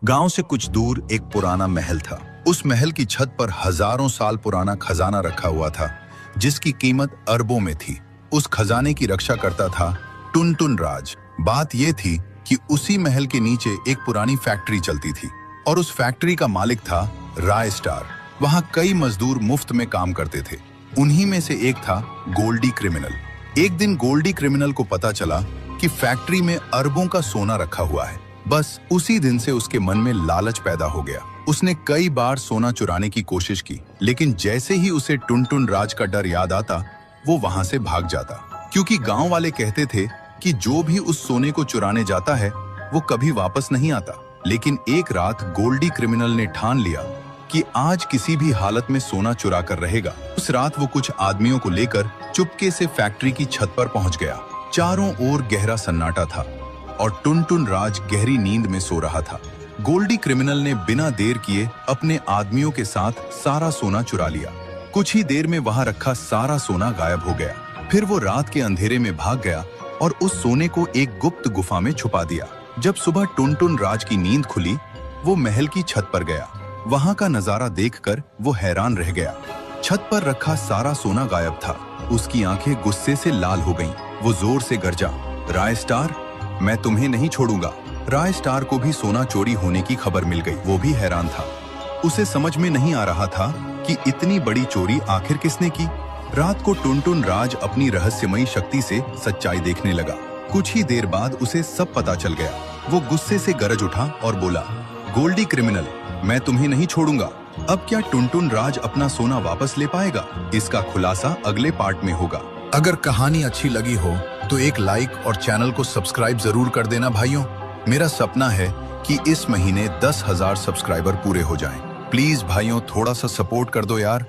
गांव से कुछ दूर एक पुराना महल था। उस महल की छत पर हजारों साल पुराना खजाना रखा हुआ था, जिसकी कीमत अरबों में थी। उस खजाने की रक्षा करता था टुनटुन राज। बात यह थी कि उसी महल के नीचे एक पुरानी फैक्ट्री चलती थी और उस फैक्ट्री का मालिक था राय स्टार। वहां कई मजदूर मुफ्त में काम करते थे। उन्हीं में से एक था गोल्डी क्रिमिनल। एक दिन गोल्डी क्रिमिनल को पता चला कि फैक्ट्री में अरबों का सोना रखा हुआ है। बस उसी दिन से उसके मन में लालच पैदा हो गया। उसने कई बार सोना चुराने की कोशिश की, लेकिन जैसे ही उसे टुनटुन राज का डर याद आता, वो वहां से भाग जाता। क्योंकि गांव वाले कहते थे कि जो भी उस सोने को चुराने जाता है वो कभी वापस नहीं आता। लेकिन एक रात गोल्डी क्रिमिनल ने ठान लिया कि आज किसी भी हालत में सोना चुरा कर रहेगा। उस रात वो कुछ आदमियों को लेकर चुपके से फैक्ट्री की छत पर पहुंच गया। चारों ओर गहरा सन्नाटा था और टुनटुन राज गहरी नींद में सो रहा था। गोल्डी क्रिमिनल ने बिना देर किए अपने आदमियों के साथ सारा सोना चुरा लिया। कुछ ही देर में वहां रखा सारा सोना गायब हो गया। फिर वो रात के अंधेरे में भाग गया और उस सोने को एक गुप्त गुफा में छुपा दिया। जब सुबह टुनटुन राज की नींद खुली, वो महल की छत पर गया। वहां का नजारा देखकर वो हैरान रह गया। छत पर रखा सारा सोना गायब था। उसकी आंखें गुस्से से लाल हो गईं। वो जोर से गरजा, राय स्टार, मैं तुम्हें नहीं छोड़ूंगा। राय स्टार को भी सोना चोरी होने की खबर मिल गई। वो भी हैरान था। उसे समझ में नहीं आ रहा था कि इतनी बड़ी चोरी आखिर किसने की। रात को टुनटुन राज अपनी रहस्यमयी शक्ति से सच्चाई देखने लगा। कुछ ही देर बाद उसे सब पता चल गया। वो गुस्से से गरज उठा और बोला, गोल्डी क्रिमिनल, मैं तुम्हें नहीं छोड़ूंगा। अब क्या टुनटुन राज अपना सोना वापस ले पाएगा? इसका खुलासा अगले पार्ट में होगा। अगर कहानी अच्छी लगी हो तो एक लाइक और चैनल को सब्सक्राइब जरूर कर देना भाइयों। मेरा सपना है कि इस महीने 10,000 सब्सक्राइबर पूरे हो जाएं। प्लीज भाइयों, थोड़ा सा सपोर्ट कर दो यार।